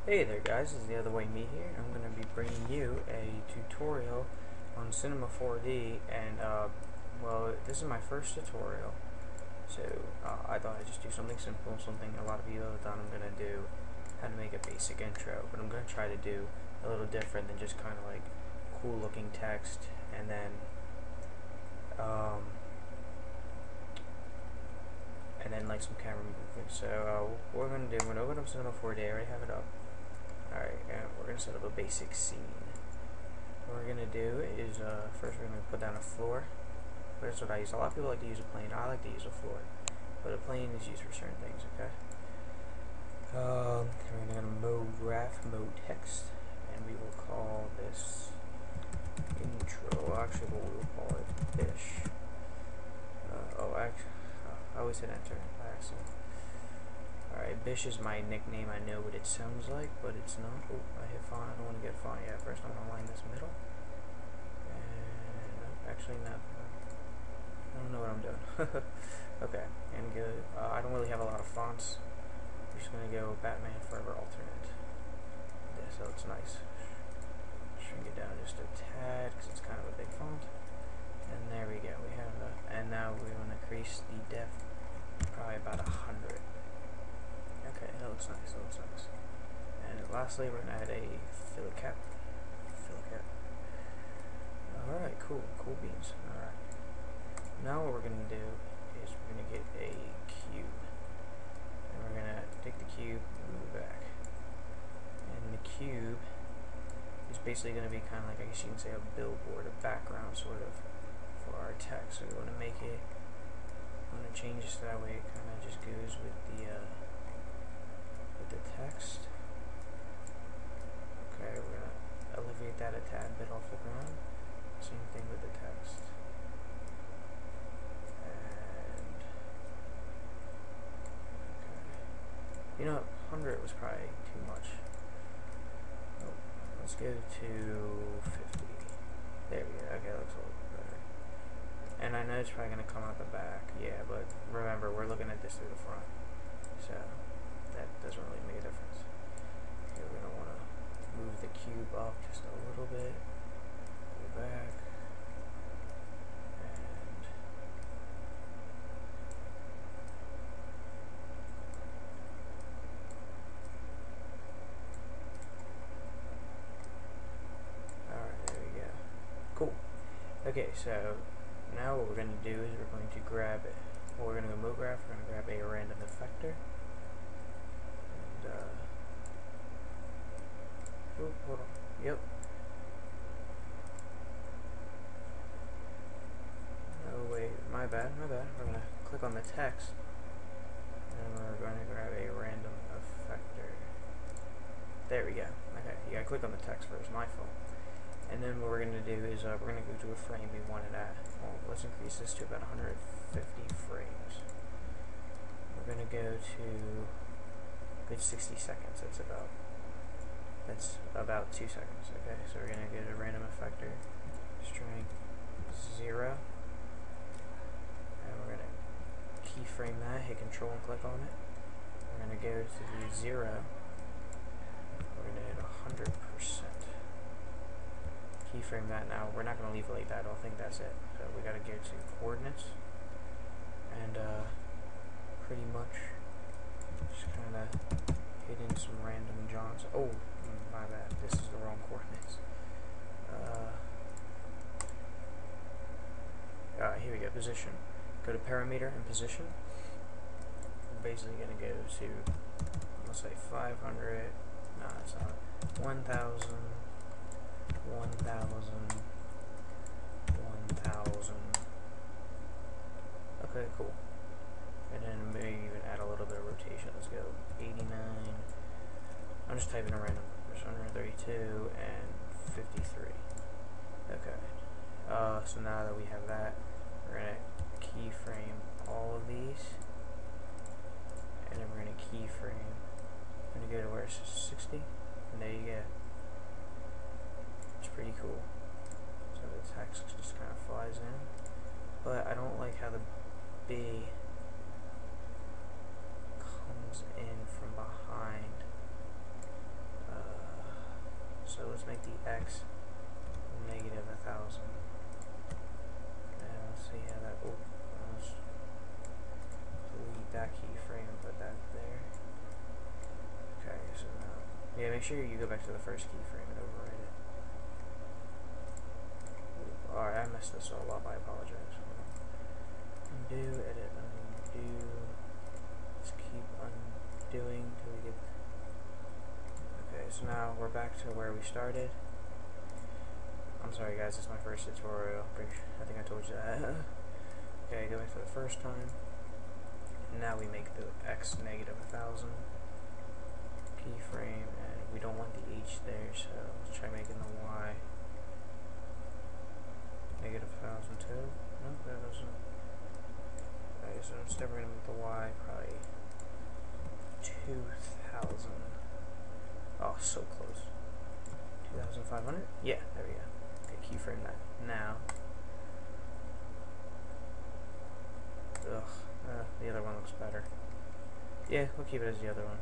Hey there guys, this is The Other Way Me here. I'm going to be bringing you a tutorial on Cinema 4D and well, this is my first tutorial, so I thought I'd just do something simple, something a lot of people have done. I'm going to do how to make a basic intro, but I'm going to try to do a little different than just kind of like cool looking text and then like some camera movement. So what we're going to do, we're going to open up Cinema 4D, I already have it up. Alright, we're going to set up a basic scene. What we're going to do is, first we're going to put down a floor. That's what I use. A lot of people like to use a plane. I like to use a floor. But a plane is used for certain things, okay? We're going to mode graph, mode text, and we will call this intro. Actually, what we will call it, Bish. I always hit enter by accident. Alright, Bish is my nickname. I know what it sounds like, but it's not. Oh, I hit font. I don't want to get font yet. First, I'm going to line this middle. And actually, no. I don't know what I'm doing. Okay, and good. I don't really have a lot of fonts. I'm just going to go Batman Forever Alternate. Yeah, so it's nice. Shrink it down just a tad because it's kind of a big font. And there we go. We have that. And now we're going to increase the depth probably about 100. Okay, that looks nice, that looks nice. And lastly, we're going to add a fill cap. Alright, cool beans. Alright. Now what we're going to do is we're going to get a cube. And we're going to take the cube, move it back. And the cube is basically going to be kind of like, I guess you can say, a billboard, a background sort of, for our text. So we want to make it, I'm going to change this so that way it kind of just goes with the text. Okay, we're going to elevate that a tad bit off the ground. Same thing with the text. And okay. You know, 100 was probably too much. Oh, let's go to 50. There we go. Okay, that looks a little bit better. And I know it's probably going to come out the back. Yeah, but remember, we're looking at this through the front. So that doesn't really make a difference. Okay, we're going to want to move the cube up just a little bit. Go back. And alright, there we go. Cool. Okay, so now what we're going to do is we're going to grab it. Well, we're going to go mode graph, we're going to grab a random effector. And, oh, hold on. Yep. Oh, wait, my bad. We're going to click on the text. And we're going to grab a random effector. There we go. Okay, you got to click on the text first, my fault. And then what we're going to do is we're going to go to a frame we want it at. Well, let's increase this to about 150 frames. We're going to go to good 60 seconds. That's about 2 seconds. Okay, so we're going to go to random effector, strength 0, and we're going to keyframe that. Hit Control and click on it. We're going to go to the 0. We're going to hit 100%. Keyframe that. Now we're not going to leave it like that. I don't think that's it. So we got to go to coordinates and pretty much just kind of hit in some random johns. Oh, my bad. This is the wrong coordinates. Here we go. Position. Go to parameter and position. We're basically going to go to, let's say 500. No, it's not. 1,000. 1,000, 1,000. Okay, cool. And then maybe even add a little bit of rotation. Let's go 89. I'm just typing a random numbers. 132 and 53. Okay. So now that we have that, we're gonna keyframe all of these, and then we're gonna keyframe. I'm gonna go to where it says 60, and there you go. Pretty cool. So the text just kind of flies in, but I don't like how the B comes in from behind x negative 1,000. And let's see how that. Oh, let's delete that keyframe and put that there. Okay, so now, yeah, make sure you go back to the first keyframe and overwrite it. Alright, I messed this all up. I apologize. Undo, edit, undo. Let's keep undoing till we get. Okay, so now we're back to where we started. I'm sorry guys, this is my first tutorial. I think I told you that. Okay, go back to the first time. And now we make the x negative 1,000 keyframe, and we don't want the h there, so let's try making the y negative 1,000 too. No, that doesn't. Okay, so instead we're gonna make the y probably 2,000. Oh, so close. 2,500? Yeah, there we go. Okay, keyframe that now. Ugh, the other one looks better. Yeah, we'll keep it as the other one.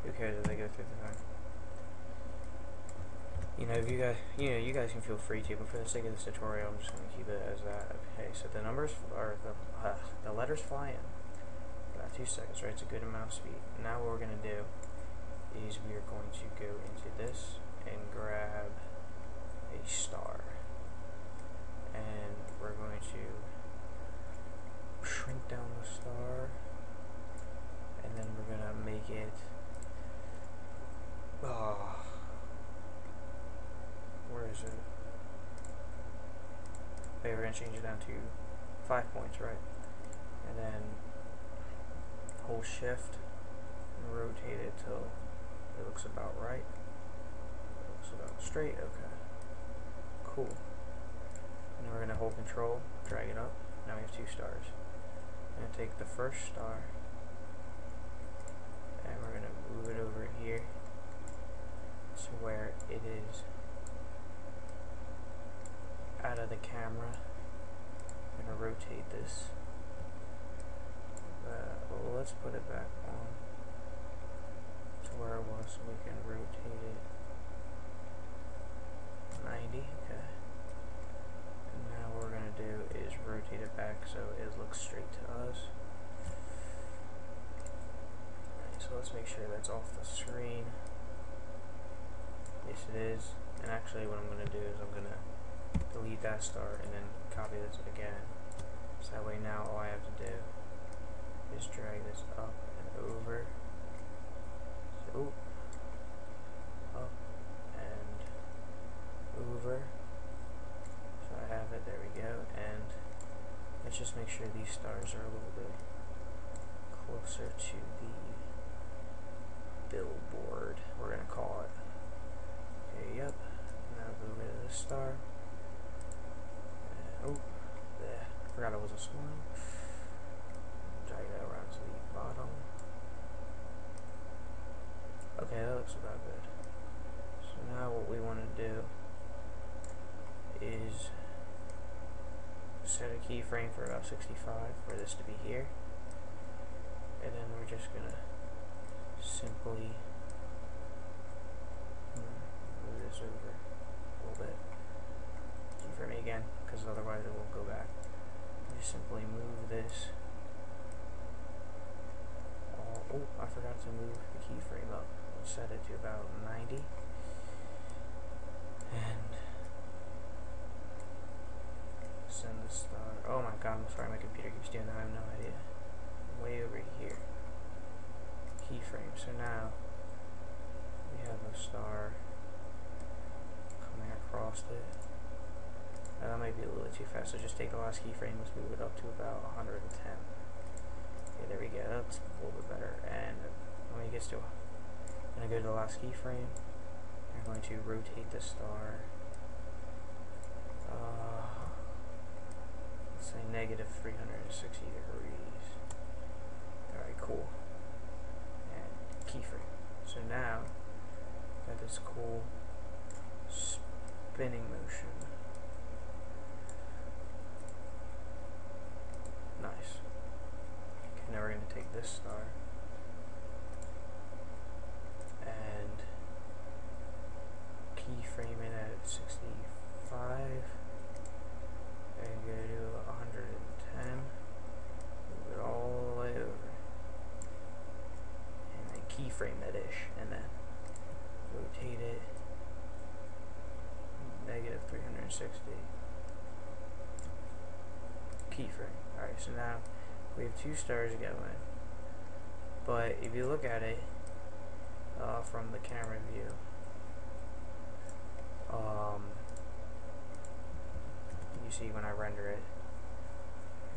Who cares if they go through the thing? You know, if you guys can feel free to, but for the sake of this tutorial, I'm just going to keep it as that. Okay, so the numbers, or the letters fly in. About 2 seconds, right? It's a good amount of speed. Now what we're going to do is we are going to go into this and grab a star. And we're going to shrink down the star. And then we're going to make it... where is it? Okay, we're going to change it down to 5 points, right? And then hold shift and rotate it till it looks about right. It looks about straight, okay. Cool. And then we're going to hold control, drag it up. Now we have 2 stars. I'm going to take the first star and we're going to move it over here to where it is out of the camera. I'm going to rotate this. Well, let's put it back on to where it was so we can rotate it 90. Okay. And now what we're going to do is rotate it back so it looks straight to us. Alright, so let's make sure that's off the screen. Yes, it is. And actually what I'm going to do is I'm going to delete that star and then copy this again. So that way now all I have to do is drag this up and over. So, up and over. So I have it, there we go. And let's just make sure these stars are a little bit closer to the billboard, we're going to call it. Okay, yep. Now go rid of this star. Oh, yeah, forgot it was a smile. Drag that around to the bottom. Okay, that looks about good. So now what we want to do is set a keyframe for about 65 for this to be here. And then we're just going to simply move this over a little bit. Keyframe again, because otherwise it won't go back. Just simply move this. Oh, I forgot to move the keyframe up. We'll set it to about 90. And send the star. Oh my god, I'm sorry, my computer keeps doing that. I have no idea. Way over here. Keyframe. So now we have a star coming across it. That might be a little bit too fast, so just take the last keyframe, let's move it up to about 110. Okay, there we go, that's a little bit better. And when it gets to, I'm going to go to the last keyframe, I'm going to rotate the star, let's say negative 360 degrees. Alright, cool. And keyframe. So now, got this cool spinning motion. Nice. Okay, now we're going to take this star and keyframe it at 65. And go to 110. Move it all the way over. And then keyframe that ish. And then rotate it. Negative 360. Keyframe. Alright, so now we have 2 stars going. But if you look at it from the camera view, you see when I render it,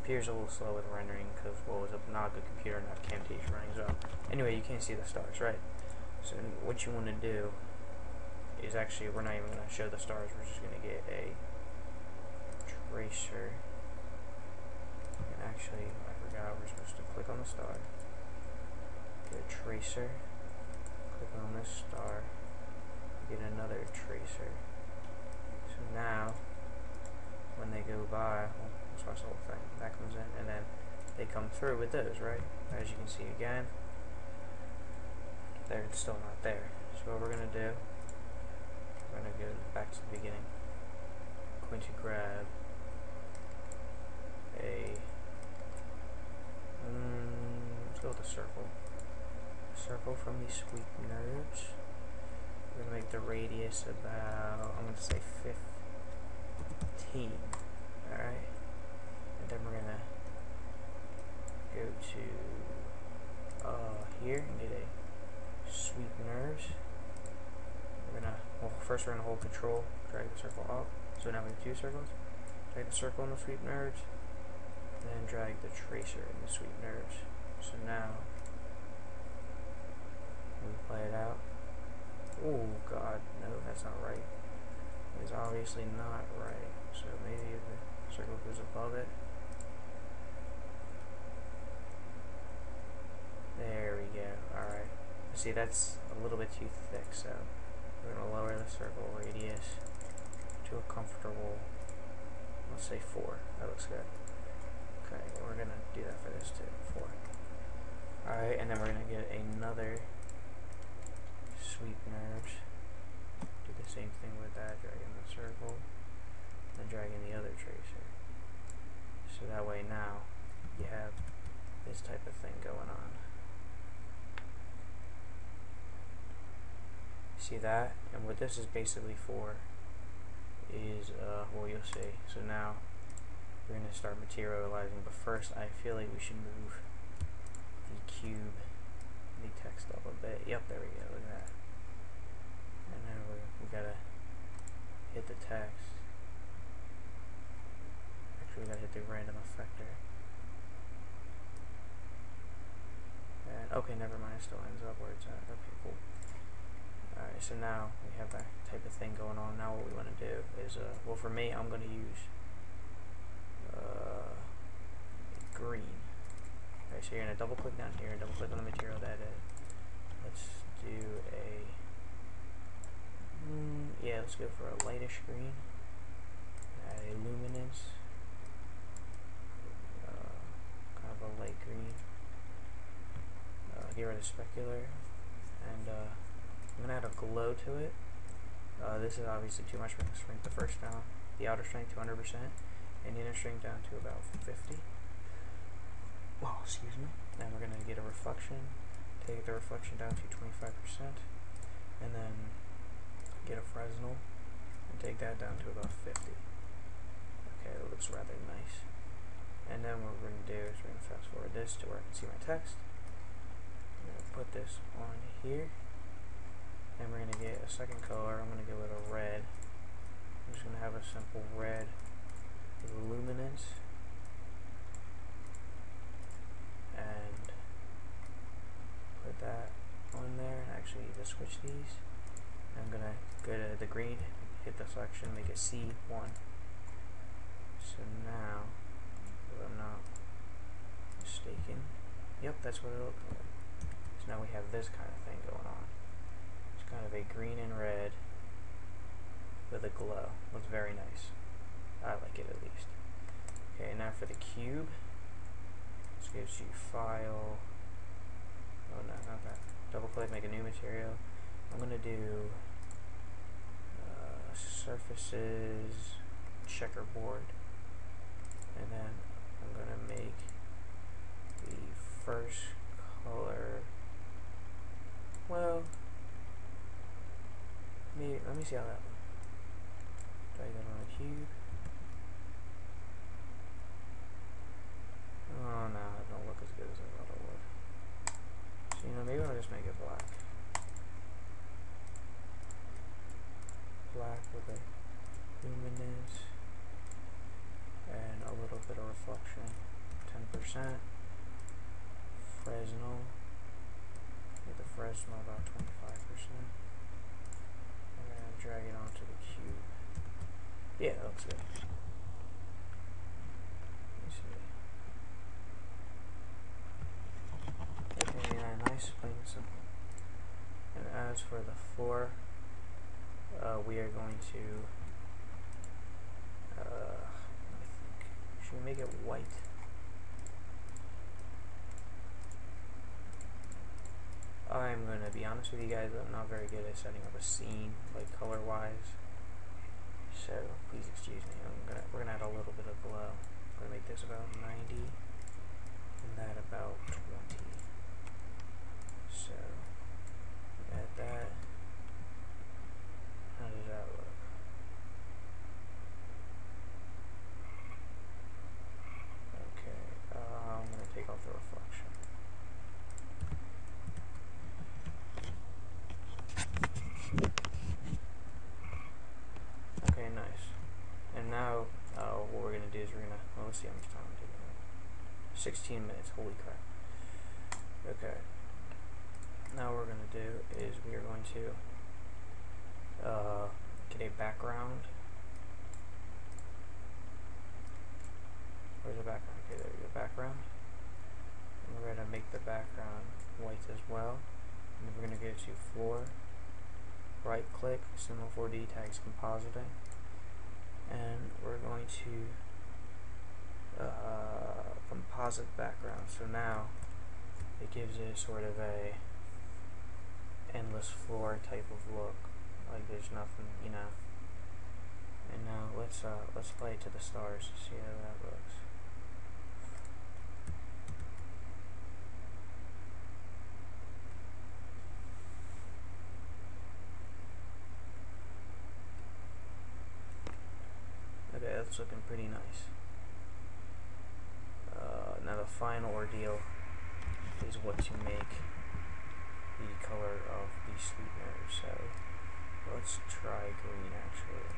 appears a little slow with rendering because, well, it's not a good computer, not Camtasia running. So anyway, you can't see the stars, right? So what you want to do is, actually, we're not even going to show the stars. We're just going to get a tracer. And actually, I forgot, we're supposed to click on the star, get a tracer, click on this star, get another tracer. So now when they go by, well, let's watch the whole thing. That comes in, and then they come through with those, right? As you can see again, they're still not there. So what we're gonna do, we're gonna go back to the beginning. I'm going to grab a let's go with a circle. Circle from these sweep nerves. We're gonna make the radius about, I'm gonna say 15. Alright. And then we're gonna go to here and get a sweep nerves. We're gonna, well, first we're gonna hold control, drag the circle up. So now we have 2 circles. Drag the circle in the sweep nerves, and then drag the tracer in the sweep nerves. So now we play it out. Oh god, no, that's not right. It's obviously not right. So maybe if the circle goes above it. There we go. Alright. See, that's a little bit too thick, so we're going to lower the circle radius to a comfortable, let's say 4. That looks good. Okay, we're going to do that for this too. 4. Alright, and then we're going to get another sweep nerves. Do the same thing with that, dragging the circle, and dragging the other tracer. So that way now you have this type of thing going on. See that? And what this is basically for is, well, you'll see. So now we're going to start materializing, but first I feel like we should move the cube, the text up a bit. Yep, there we go, look at that. And then we gotta hit the text. Actually, we gotta hit the random effector. And, okay, never mind, it still ends up where it's at. Okay, cool. Alright, so now we have that type of thing going on. Now what we want to do is, well, for me, I'm going to use green. Alright, so you're going to double click down here, double click on the material to edit. Let's do a, yeah, let's go for a lightish green. Add a luminance, kind of a light green. Get rid of specular, and I'm going to add a glow to it. This is obviously too much. We're going to shrink the first down, the outer strength to 100%, and the inner strength down to about 50. Well, excuse me. Then we're going to get a reflection, take the reflection down to 25%, and then get a Fresnel, and take that down to about 50. Okay, that looks rather nice. And then what we're going to do is we're going to fast forward this to where I can see my text. I'm going to put this on here. And we're going to get a second color. I'm going to go with a red. I'm just going to have a simple red with luminance. And put that on there. And actually, just switch these. I'm going to go to the green, hit the selection, make it C1. So now, if I'm not mistaken, yep, that's what it looks like. So now we have this kind of thing going on. Kind of a green and red with a glow. Looks very nice. I like it, at least. Okay, now for the cube, let's go to File. Oh no, not that. Double click, make a new material. I'm gonna do surfaces, checkerboard, and then I'm gonna make the first color, well, maybe, let me see how that looks. Drag that on a cube. Oh no, it don't look as good as I thought it would. So, you know, maybe I'll just make it black. Black with a luminance and a little bit of reflection. 10%. Fresnel. Get the Fresnel about 25%. And then drag it onto the cube. Yeah, that looks good. Okay, yeah, nice, plain and simple. And as for the floor, we are going to, I think, should we make it white? I'm going to be honest with you guys, I'm not very good at setting up a scene, like color-wise. So, please excuse me, we're going to add a little bit of glow. I'm going to make this about 90, and that about 20. So, add that. How does that look? Okay, I'm going to take off the reflection. Okay, nice. And now, what we're going to do is we're going to, well, let's see how much time I'm taking. 16 minutes, holy crap. Okay. Now what we're going to do is we are going to get a background. Where's the background? Okay, there we go, background. And we're going to make the background white as well. And then we're going to go to floor, right click, Cinema 4D, tags compositing. And we're going to composite background. So now it gives it sort of a endless floor type of look, like there's nothing, you know. And now let's play it to the stars to see how that looks. Okay, that's looking pretty nice. Now the final ordeal is what to make the color of the sweetener. So let's try green actually.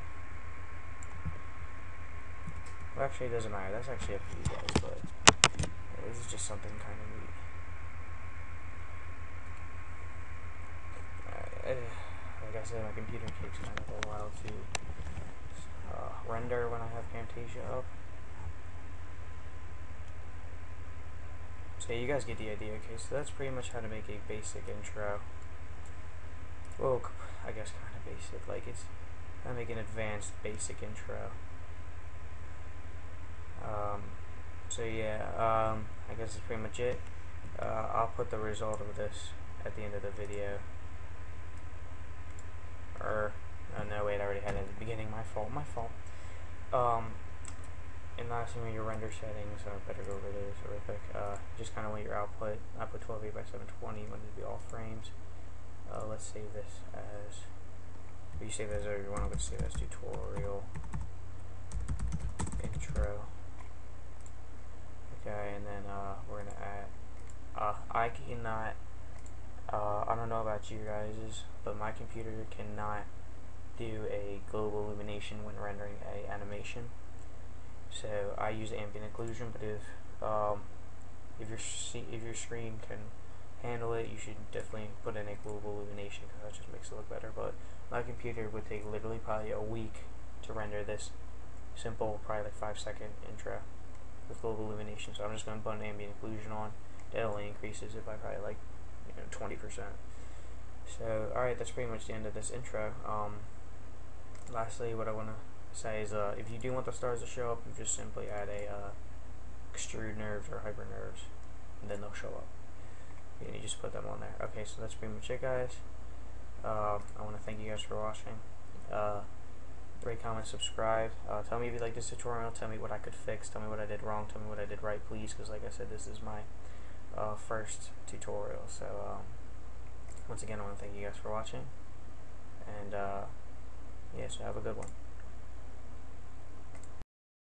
Well, actually it doesn't matter, that's actually up to you guys, but this is just something kind of neat. Like I said, my computer takes kind of a while to render when I have Camtasia up. So you guys get the idea. Okay, so that's pretty much how to make a basic intro. Well, I guess kind of basic. Like it's kind of make an advanced basic intro. So yeah, I guess that's pretty much it. I'll put the result of this at the end of the video. Or no, wait, I already had it at the beginning. My fault. And lastly, your render settings, I better go over those real quick. Just kind of want your output 1280 by 720, want it to be all frames. Let's save this as, you save as whatever you want. I'm going to save as tutorial intro. Okay, and then we're going to add, I cannot, I don't know about you guys, but my computer cannot do a global illumination when rendering a animation. So I use ambient occlusion, but if your screen can handle it, you should definitely put in a global illumination because that just makes it look better. But my computer would take literally probably a week to render this simple, probably like 5-second intro with global illumination. So I'm just going to put an ambient occlusion on. That only increases it by probably like 20%. So alright, that's pretty much the end of this intro. Lastly, what I want to say is if you do want the stars to show up, you just simply add a extrude nerves or hyper nerves, and then they'll show up. And you just put them on there. Okay, so that's pretty much it, guys. I want to thank you guys for watching. rate, comment, subscribe. Tell me if you like this tutorial. Tell me what I could fix. Tell me what I did wrong. Tell me what I did right, please, because like I said, this is my first tutorial. So once again, I want to thank you guys for watching, and yeah, so have a good one.